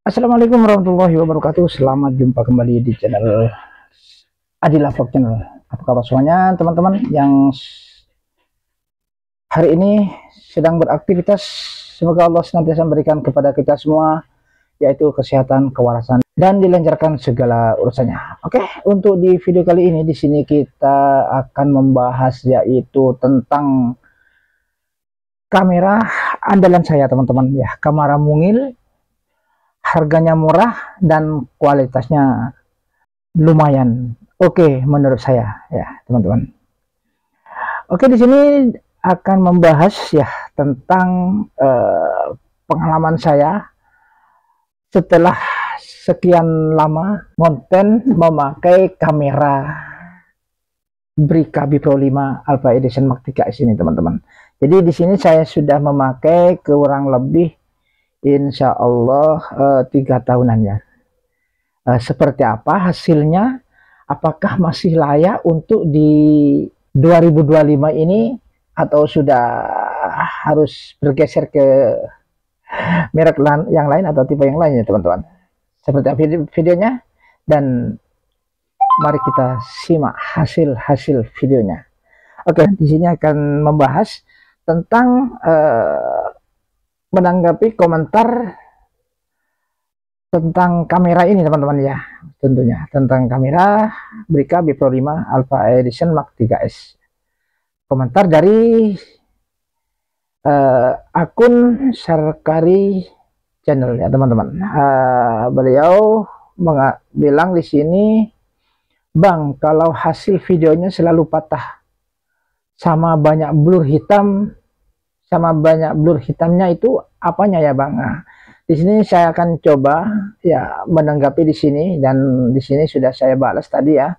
Assalamualaikum warahmatullahi wabarakatuh. Selamat jumpa kembali di channel Adila Vlog Channel. Apa kabar semuanya teman-teman yang hari ini sedang beraktivitas? Semoga Allah senantiasa memberikan kepada kita semua yaitu kesehatan, kewarasan, dan dilancarkan segala urusannya. Oke, untuk di video kali ini di sini kita akan membahas yaitu tentang kamera andalan saya teman-teman ya, kamera mungil. Harganya murah dan kualitasnya lumayan oke menurut saya ya teman-teman. Oke, di sini akan membahas ya tentang pengalaman saya setelah sekian lama konten memakai kamera Brica B Pro 5 Alpha Edition Mark 3S ini teman-teman. Jadi di sini saya sudah memakai kurang lebih insya Allah 3 tahunan ya. Seperti apa hasilnya, apakah masih layak untuk di 2025 ini atau sudah harus bergeser ke merek yang lain atau tipe yang lain ya teman-teman. Seperti apa videonya, dan mari kita simak hasil videonya. Oke, di sini akan membahas tentang menanggapi komentar tentang kamera ini teman-teman ya, tentunya tentang kamera Brica B Pro 5 Alpha Edition Mark 3S. Komentar dari akun Sarkari Channel ya teman-teman. Beliau bilang di sini, "Bang, kalau hasil videonya selalu patah sama banyak blur hitam, sama banyak blur hitamnya itu apanya ya Bang?" Nah, di sini saya akan coba ya menanggapi di sini, dan di sini sudah saya balas tadi ya.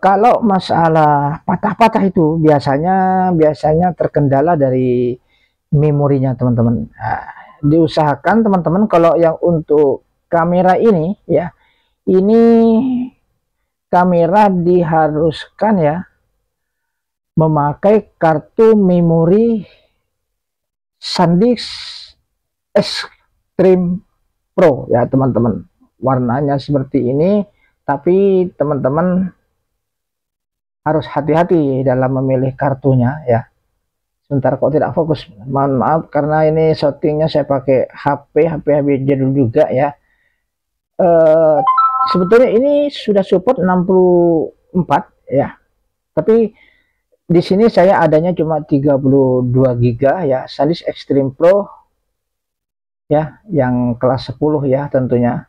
Kalau masalah patah-patah itu biasanya terkendala dari memorinya teman-teman. Nah, diusahakan teman-teman kalau yang untuk kamera ini ya, ini kamera diharuskan ya memakai kartu memori SanDisk Extreme Pro ya teman-teman. Warnanya seperti ini, tapi teman-teman harus hati-hati dalam memilih kartunya ya. Sebentar kok tidak fokus, mohon maaf karena ini shootingnya saya pakai HP jadul juga ya. Sebetulnya ini sudah support 64 ya, tapi di sini saya adanya cuma 32 GB ya, SanDisk Extreme Pro ya, yang kelas 10 ya tentunya.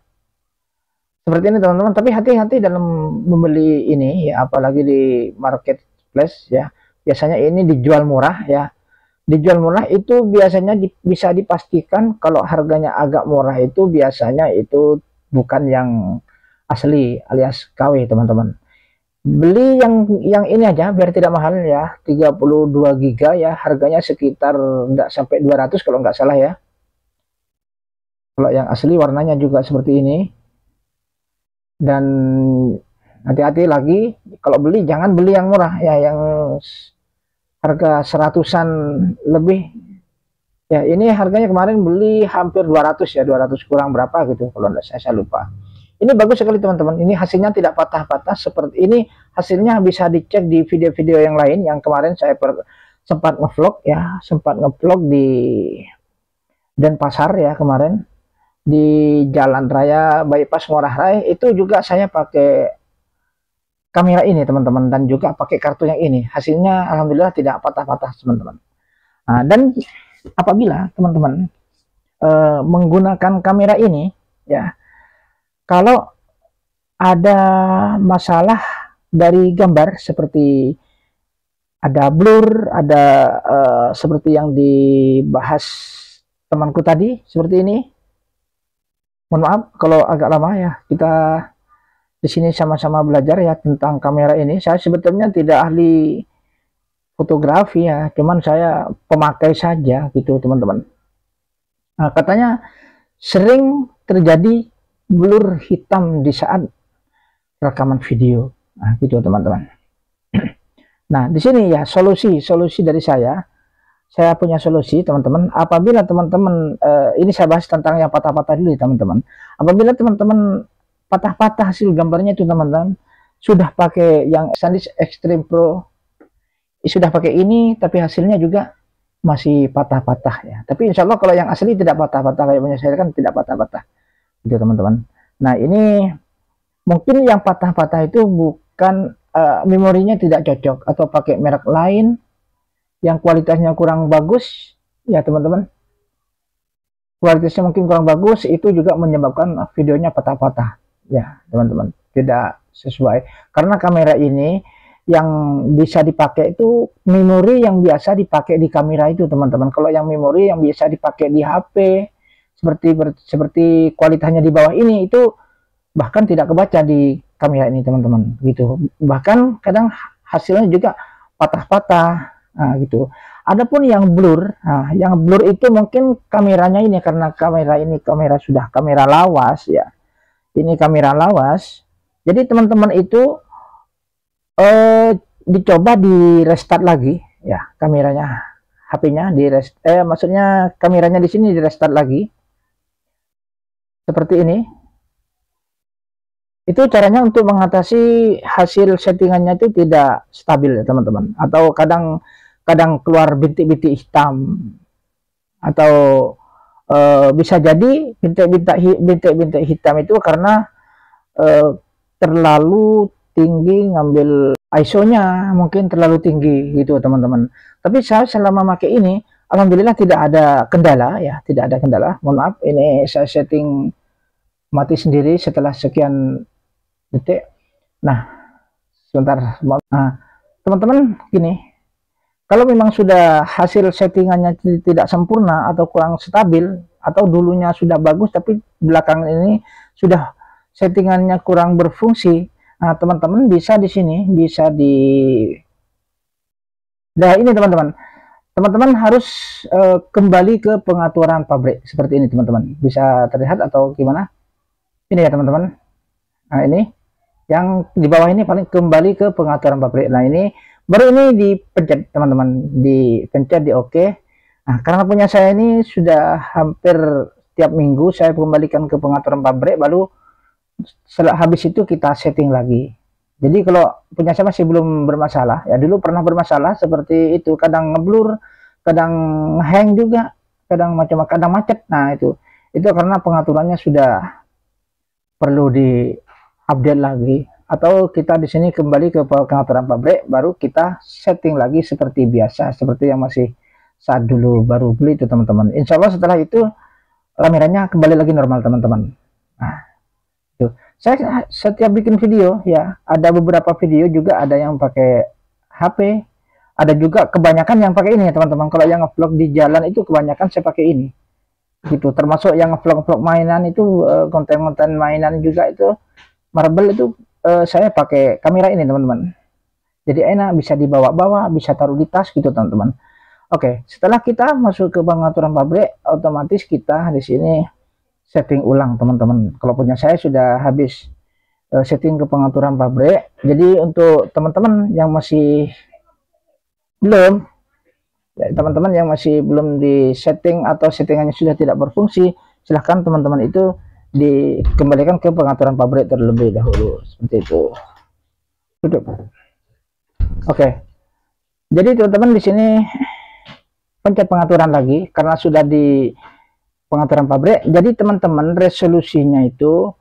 Seperti ini teman-teman, tapi hati-hati dalam membeli ini ya, apalagi di marketplace ya. Biasanya ini dijual murah ya. Dijual murah itu biasanya bisa dipastikan kalau harganya agak murah itu biasanya itu bukan yang asli alias KW teman-teman. Beli yang ini aja biar tidak mahal ya, 32 GB ya, harganya sekitar enggak sampai 200 kalau nggak salah ya. Kalau yang asli warnanya juga seperti ini. Dan hati-hati lagi kalau beli, jangan beli yang murah ya, yang harga 100-an lebih ya. Ini harganya kemarin beli hampir 200 ya, 200 kurang berapa gitu kalau enggak, saya lupa. Ini bagus sekali teman-teman, ini hasilnya tidak patah-patah seperti ini. Hasilnya bisa dicek di video-video yang lain yang kemarin saya sempat ngevlog ya, sempat ngevlog di Denpasar ya kemarin, di Jalan Raya Bypass Ngurah Rai. Itu juga saya pakai kamera ini teman-teman, dan juga pakai kartu yang ini. Hasilnya alhamdulillah tidak patah-patah teman-teman. Nah, dan apabila teman-teman menggunakan kamera ini ya, kalau ada masalah dari gambar seperti ada blur, ada seperti yang dibahas temanku tadi seperti ini. Mohon maaf kalau agak lama ya, kita di sini sama-sama belajar ya tentang kamera ini. Saya sebetulnya tidak ahli fotografi ya, cuman saya pemakai saja gitu teman-teman. Nah, katanya sering terjadi blur hitam di saat rekaman video. Nah, gitu teman-teman. Nah, di sini ya solusi dari saya saya punya solusi teman-teman. Apabila teman-teman ini saya bahas tentang yang patah-patah dulu teman-teman. Apabila teman-teman patah-patah hasil gambarnya itu teman-teman sudah pakai yang SanDisk Extreme Pro, sudah pakai ini tapi hasilnya juga masih patah-patah ya. Tapi insya Allah kalau yang asli tidak patah-patah, kayak punya saya kan tidak patah-patah gitu teman-teman. Nah ini mungkin yang patah-patah itu bukan memorinya tidak cocok atau pakai merek lain yang kualitasnya kurang bagus ya teman-teman. Kualitasnya mungkin kurang bagus, itu juga menyebabkan videonya patah-patah ya teman-teman, tidak sesuai. Karena kamera ini yang bisa dipakai itu memori yang biasa dipakai di kamera itu teman-teman. Kalau yang memori yang biasa dipakai di HP seperti kualitasnya di bawah ini, itu bahkan tidak kebaca di kamera ini teman-teman gitu. Bahkan kadang hasilnya juga patah-patah gitu. Adapun yang blur, yang blur itu mungkin kameranya ini, karena kamera ini sudah kamera lawas ya. Ini kamera lawas. Jadi teman-teman itu dicoba di restart lagi ya kameranya, HP-nya maksudnya kameranya di sini di restart lagi. Seperti ini. Itu caranya untuk mengatasi hasil settingannya itu tidak stabil ya teman-teman, atau kadang keluar bintik-bintik hitam, atau bisa jadi bintik-bintik hitam itu karena terlalu tinggi ngambil ISO-nya, mungkin terlalu tinggi gitu teman-teman. Tapi saya selama pakai ini alhamdulillah tidak ada kendala ya, tidak ada kendala. Mohon maaf, ini saya setting mati sendiri setelah sekian detik. Nah, sebentar. Nah, teman-teman gini, kalau memang sudah hasil settingannya tidak sempurna atau kurang stabil, atau dulunya sudah bagus tapi belakangan ini sudah settingannya kurang berfungsi, nah teman-teman bisa di sini, bisa di nah ini teman-teman harus kembali ke pengaturan pabrik seperti ini teman-teman. Bisa terlihat atau gimana? Ini ya teman-teman. Nah ini yang di bawah ini paling kembali ke pengaturan pabrik. Nah ini baru ini dipencet teman-teman, dipencet di oke. Nah karena punya saya ini sudah hampir tiap minggu saya kembalikan ke pengaturan pabrik, baru setelah habis itu kita setting lagi. Jadi kalau punya saya masih belum bermasalah ya, dulu pernah bermasalah seperti itu, kadang ngeblur, kadang hang juga, kadang kadang macet. Nah itu karena pengaturannya sudah perlu di update lagi, atau kita di sini kembali ke pengaturan pabrik, baru kita setting lagi seperti biasa, seperti yang masih saat dulu baru beli itu teman-teman. Insya Allah setelah itu kameranya kembali lagi normal teman-teman. Nah itu saya setiap bikin video ya, ada beberapa video juga ada yang pakai HP, ada juga kebanyakan yang pakai ini ya teman-teman. Kalau yang ngevlog di jalan itu kebanyakan saya pakai ini gitu, termasuk yang ngevlog mainan itu, konten-konten mainan juga itu marble itu saya pakai kamera ini teman-teman. Jadi enak, bisa dibawa-bawa, bisa taruh di tas gitu teman-teman. Oke, setelah kita masuk ke pengaturan pabrik, otomatis kita di sini setting ulang teman-teman. Kalau punya saya sudah habis setting ke pengaturan pabrik. Jadi untuk teman-teman yang masih belum, teman-teman yang masih belum di setting atau settingannya sudah tidak berfungsi, silahkan teman-teman itu dikembalikan ke pengaturan pabrik terlebih dahulu seperti itu. Oke, jadi teman-teman di sini pencet pengaturan lagi karena sudah di pengaturan pabrik. Jadi teman-teman resolusinya itu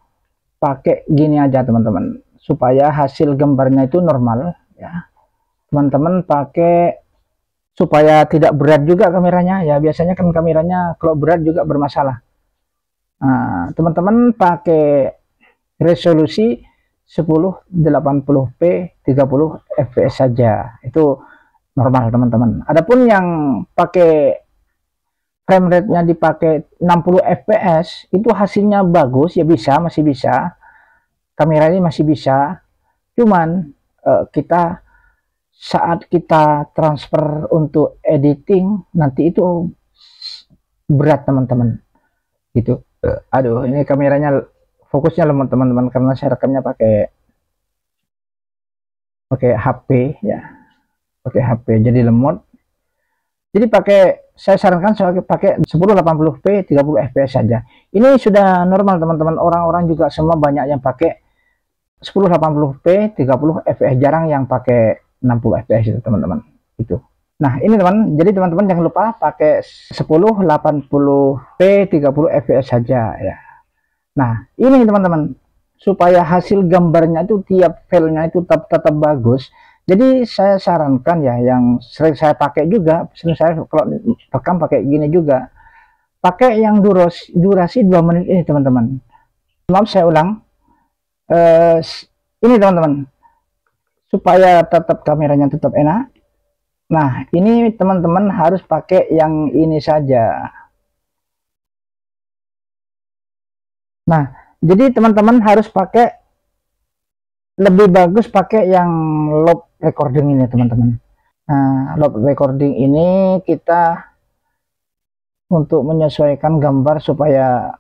pakai gini aja teman-teman, supaya hasil gambarnya itu normal ya. Teman-teman pakai supaya tidak berat juga kameranya ya, biasanya kan kameranya kalau berat juga bermasalah. Nah, teman-teman pakai resolusi 1080p 30 fps saja, itu normal teman-teman. Adapun yang pakai frame rate-nya dipakai 60 fps itu hasilnya bagus ya, masih bisa, kamera ini masih bisa, cuman kita saat kita transfer untuk editing nanti itu berat teman-teman gitu. Aduh, ini kameranya fokusnya lemot teman-teman karena saya rekamnya pakai HP ya, pakai HP jadi lemot. Jadi saya sarankan saya pakai 1080p 30 fps saja. Ini sudah normal teman-teman, orang-orang juga semua banyak yang pakai 1080p 30 fps, jarang yang pakai 60 fps itu teman-teman. Itu. Nah, ini teman, jadi teman-teman jangan lupa pakai 1080p 30 fps saja ya. Nah, ini teman-teman, supaya hasil gambarnya itu tiap filenya itu tetap bagus. Jadi saya sarankan ya, yang sering saya pakai juga, sering saya kalau rekam pakai gini juga, pakai yang durasi 2 menit ini teman-teman. Maaf saya ulang, ini teman-teman, supaya tetap kameranya tetap enak. Nah, ini teman-teman harus pakai yang ini saja. Nah, jadi teman-teman harus pakai, lebih bagus pakai yang loop recording ini teman-teman. Nah, loop recording ini kita untuk menyesuaikan gambar supaya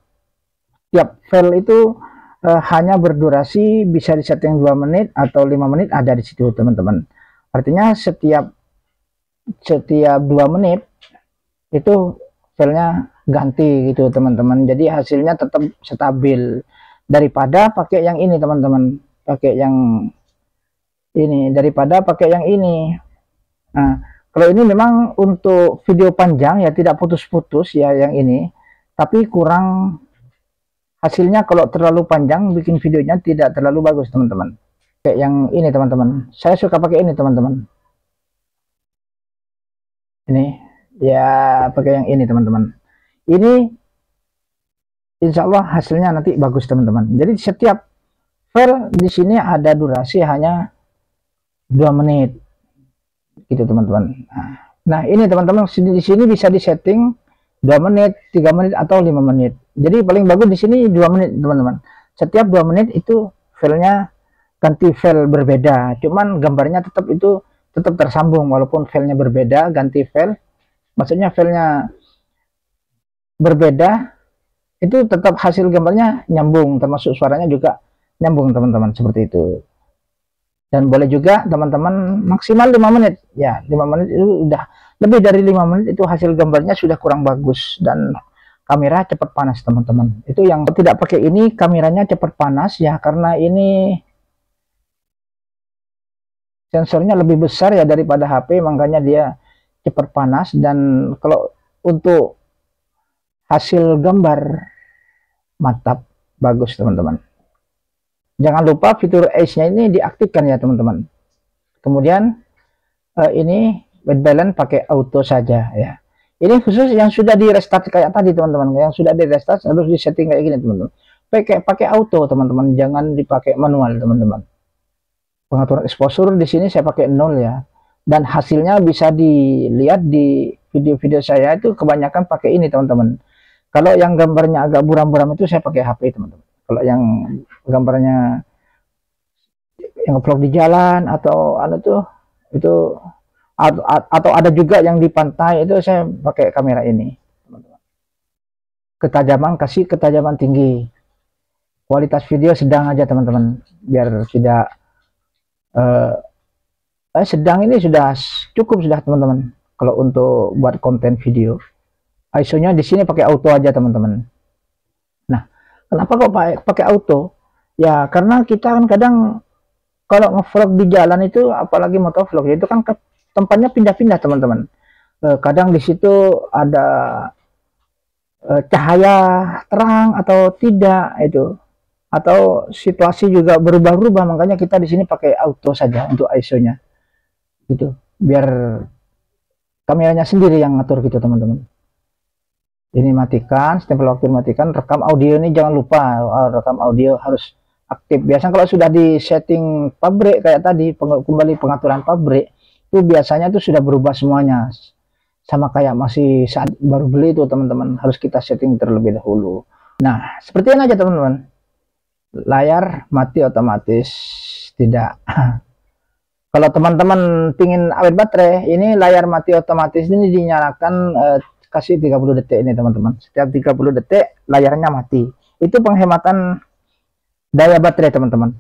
tiap file itu hanya berdurasi bisa disetting 2 menit atau 5 menit ada di situ teman-teman. Artinya setiap 2 menit itu filenya ganti gitu teman-teman, jadi hasilnya tetap stabil daripada pakai yang ini teman-teman, pakai yang ini daripada pakai yang ini. Nah, kalau ini memang untuk video panjang ya, tidak putus-putus ya yang ini, tapi kurang hasilnya kalau terlalu panjang, bikin videonya tidak terlalu bagus teman-teman. Kayak yang ini teman-teman, saya suka pakai ini teman-teman. Ini ya, pakai yang ini teman-teman. Ini insya Allah hasilnya nanti bagus teman-teman. Jadi setiap file di sini ada durasi hanya 2 menit gitu teman-teman. Nah, ini teman-teman di sini bisa disetting 2 menit, 3 menit atau 5 menit. Jadi paling bagus di sini 2 menit teman-teman. Setiap 2 menit itu filenya ganti file berbeda, cuman gambarnya tetap tersambung walaupun filenya berbeda, ganti file, maksudnya filenya berbeda, itu tetap hasil gambarnya nyambung, termasuk suaranya juga nyambung teman-teman, seperti itu. Dan boleh juga teman-teman maksimal 5 menit ya, 5 menit itu udah, lebih dari 5 menit itu hasil gambarnya sudah kurang bagus dan kamera cepat panas teman-teman. Itu yang tidak pakai ini kameranya cepat panas ya, karena ini sensornya lebih besar ya daripada HP, makanya dia cepat panas. Dan kalau untuk hasil gambar mantap, bagus teman-teman. Jangan lupa fitur Edge-nya ini diaktifkan ya teman-teman. Kemudian ini white balance pakai auto saja ya. Ini khusus yang sudah di restart kayak tadi teman-teman, yang sudah di restart harus di setting kayak gini teman-teman. Pakai auto teman-teman, jangan dipakai manual teman-teman. Pengaturan exposure di sini saya pakai 0 ya, dan hasilnya bisa dilihat di video-video saya itu kebanyakan pakai ini teman-teman. Kalau yang gambarnya agak buram-buram itu saya pakai HP teman-teman. Kalau yang gambarnya yang vlog di jalan atau itu atau ada juga yang di pantai, itu saya pakai kamera ini teman-teman. Kasih ketajaman tinggi, kualitas video sedang aja teman-teman, biar tidak sedang ini sudah cukup sudah teman-teman. Kalau untuk buat konten video, ISO-nya di sini pakai auto aja teman-teman. Nah, kenapa kok pakai auto? Ya karena kita kan kadang kalau nge-vlog di jalan itu, apalagi motovlog, itu kan tempatnya pindah-pindah teman-teman. Kadang di situ ada cahaya terang atau tidak itu, atau situasi juga berubah-ubah, makanya kita di sini pakai auto saja untuk ISO-nya gitu, biar kameranya sendiri yang ngatur gitu teman-teman. Ini matikan, stempel waktu matikan. Rekam audio ini jangan lupa, rekam audio harus aktif. Biasanya kalau sudah di setting pabrik kayak tadi, kembali pengaturan pabrik, itu biasanya itu sudah berubah semuanya, sama kayak masih saat baru beli itu teman-teman, harus kita setting terlebih dahulu. Nah, seperti ini aja teman-teman. Layar mati otomatis tidak. Kalau teman-teman pingin awet baterai, ini layar mati otomatis ini dinyalakan, kasih 30 detik ini teman-teman. Setiap 30 detik layarnya mati. Itu penghematan daya baterai teman-teman.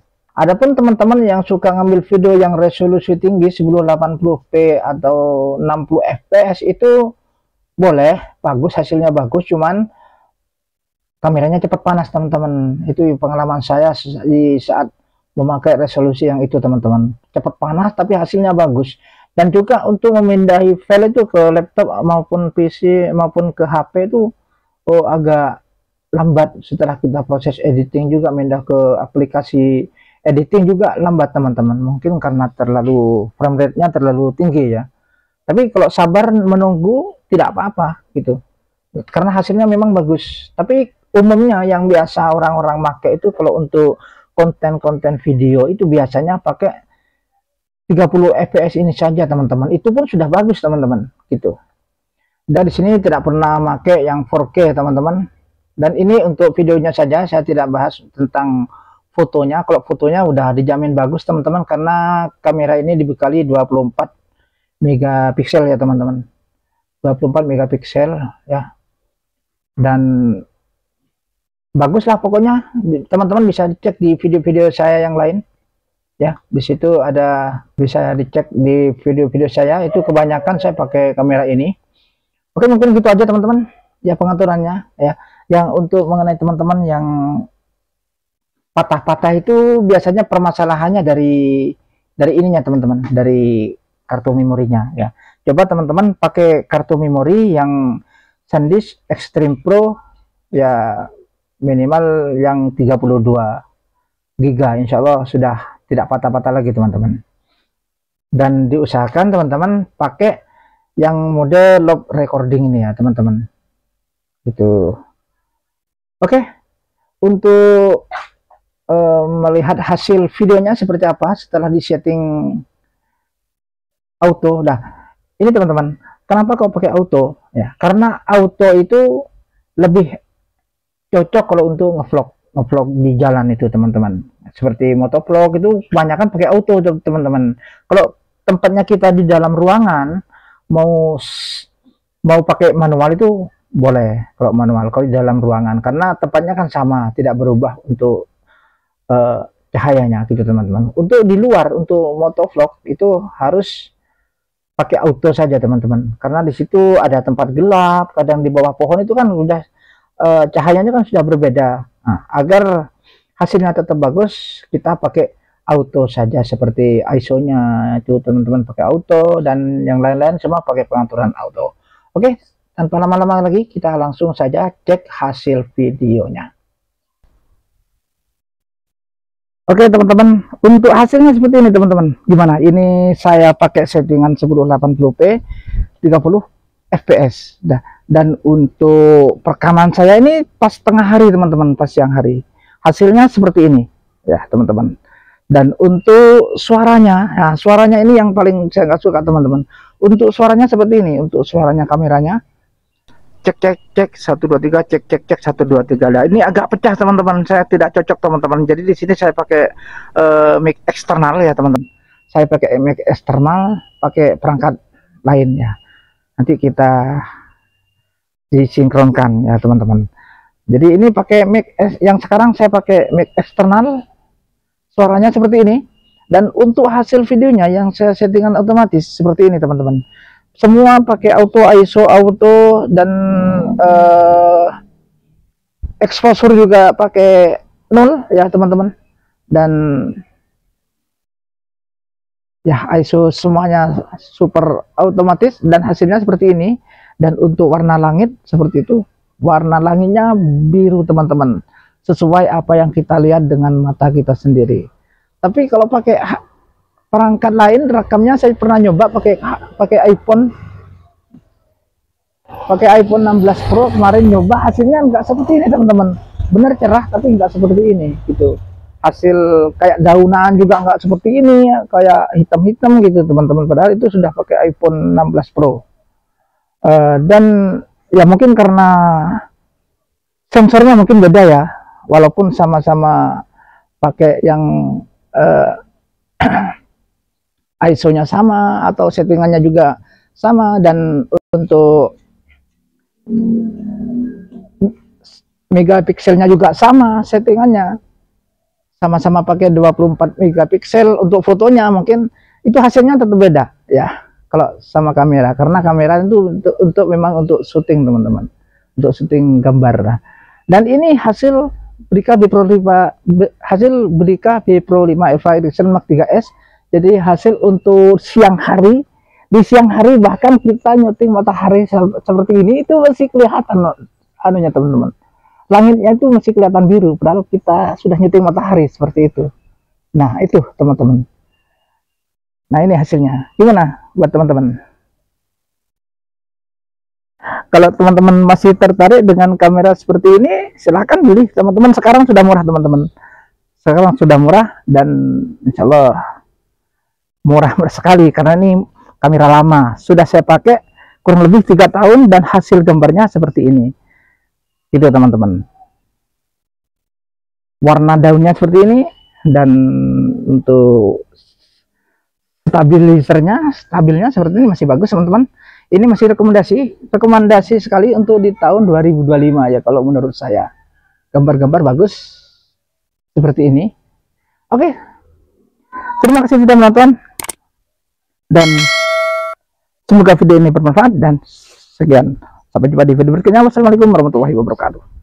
Adapun teman-teman yang suka ngambil video yang resolusi tinggi 1080p atau 60 fps itu boleh, bagus, hasilnya bagus, cuman kameranya cepat panas teman-teman. Itu pengalaman saya di saat memakai resolusi yang itu teman-teman, cepat panas tapi hasilnya bagus. Dan juga untuk memindahi file itu ke laptop maupun PC maupun ke HP itu agak lambat. Setelah kita proses editing juga pindah ke aplikasi editing juga lambat teman-teman, mungkin karena terlalu frame rate-nya terlalu tinggi ya. Tapi kalau sabar menunggu tidak apa-apa gitu, karena hasilnya memang bagus. Tapi umumnya yang biasa orang-orang pakai itu kalau untuk konten-konten video itu biasanya pakai 30 fps ini saja teman-teman, itu pun sudah bagus teman-teman gitu. Dan di sini tidak pernah pakai yang 4K teman-teman. Dan ini untuk videonya saja, saya tidak bahas tentang fotonya. Kalau fotonya udah dijamin bagus teman-teman, karena kamera ini dibekali 24 megapiksel ya teman-teman, 24 megapiksel ya, dan bagus lah pokoknya. Teman-teman bisa dicek di video-video saya yang lain ya, di situ ada, bisa dicek di video-video saya, itu kebanyakan saya pakai kamera ini. Oke, mungkin gitu aja teman-teman ya pengaturannya ya. Yang untuk mengenai teman-teman yang patah-patah itu biasanya permasalahannya dari ininya teman-teman, dari kartu memorinya ya. Coba teman-teman pakai kartu memori yang SanDisk Extreme Pro ya, minimal yang 32 GB, insya Allah sudah tidak patah-patah lagi teman-teman. Dan diusahakan teman-teman pakai yang mode loop recording ini ya teman-teman gitu. Oke, untuk melihat hasil videonya seperti apa setelah disetting auto. Nah, ini teman-teman, kenapa kok pakai auto ya? Karena auto itu lebih cocok kalau untuk ngevlog di jalan itu teman-teman. Seperti motovlog itu kebanyakan pakai auto teman-teman. Kalau tempatnya kita di dalam ruangan, mau pakai manual itu boleh kalau manual, kalau di dalam ruangan, karena tempatnya kan sama, tidak berubah untuk cahayanya gitu teman-teman. Untuk di luar, untuk motovlog itu harus pakai auto saja teman-teman, karena di situ ada tempat gelap, kadang di bawah pohon itu kan udah cahayanya kan sudah berbeda. Nah, agar hasilnya tetap bagus, kita pakai auto saja, seperti ISO-nya itu teman-teman pakai auto, dan yang lain-lain semua pakai pengaturan auto. Oke, tanpa lama-lama lagi kita langsung saja cek hasil videonya. Oke teman-teman, untuk hasilnya seperti ini teman-teman. Gimana? Ini saya pakai settingan 1080p 30 fps. Dan untuk perekaman saya ini pas tengah hari teman-teman, pas siang hari. Hasilnya seperti ini ya teman-teman. Dan untuk suaranya, nah suaranya ini yang paling saya nggak suka teman-teman. Untuk suaranya seperti ini, untuk suaranya kameranya. Cek 1 2 3, cek 1 2 3. Nah, ini agak pecah teman-teman, saya tidak cocok teman-teman. Jadi di sini saya pakai mic eksternal ya teman-teman. Saya pakai mic eksternal, pakai perangkat lain ya. Nanti kita disinkronkan ya teman-teman. Jadi ini pakai mic yang sekarang saya pakai mic eksternal, suaranya seperti ini. Dan untuk hasil videonya yang saya settingan otomatis seperti ini teman-teman. Semua pakai auto, ISO auto, dan exposure juga pakai 0 ya teman-teman. Dan ya ISO semuanya super otomatis, dan hasilnya seperti ini. Dan untuk warna langit seperti itu, warna langitnya biru teman-teman, sesuai apa yang kita lihat dengan mata kita sendiri. Tapi kalau pakai perangkat lain rekamnya, saya pernah nyoba pakai iPhone 16 Pro kemarin, nyoba hasilnya nggak seperti ini teman-teman. Benar cerah tapi nggak seperti ini gitu. Hasil kayak daunan juga nggak seperti ini ya, kayak hitam-hitam gitu teman-teman, padahal itu sudah pakai iPhone 16 Pro. Dan ya mungkin karena sensornya mungkin beda ya, walaupun sama-sama pakai yang ISO-nya sama atau settingannya juga sama, dan untuk megapikselnya juga sama settingannya. sama-sama pakai 24 megapiksel untuk fotonya, mungkin itu hasilnya tetap beda ya kalau sama kamera, karena kamera itu untuk memang untuk syuting teman-teman, untuk syuting gambar. Dan ini hasil Brica B Pro 5, hasil Brica B Pro 5 Alpha Edition Mark 3S. Jadi hasil untuk siang hari, di siang hari bahkan kita nyuting matahari seperti ini itu masih kelihatan anunya teman-teman, langitnya itu masih kelihatan biru, padahal kita sudah nyuting matahari seperti itu. Nah itu teman-teman, nah ini hasilnya. Gimana buat teman-teman? Kalau teman-teman masih tertarik dengan kamera seperti ini, silahkan beli teman-teman. Sekarang sudah murah teman-teman, sekarang sudah murah, dan insya Allah murah sekali, karena ini kamera lama, sudah saya pakai kurang lebih 3 tahun dan hasil gambarnya seperti ini gitu teman-teman. Warna daunnya seperti ini, dan untuk stabilnya seperti ini masih bagus teman-teman. Ini masih rekomendasi sekali untuk di tahun 2025 ya kalau menurut saya. Gambar-gambar bagus seperti ini. Oke, terima kasih sudah menonton, dan semoga video ini bermanfaat, dan sekian, sampai jumpa di video berikutnya. Wassalamualaikum warahmatullahi wabarakatuh.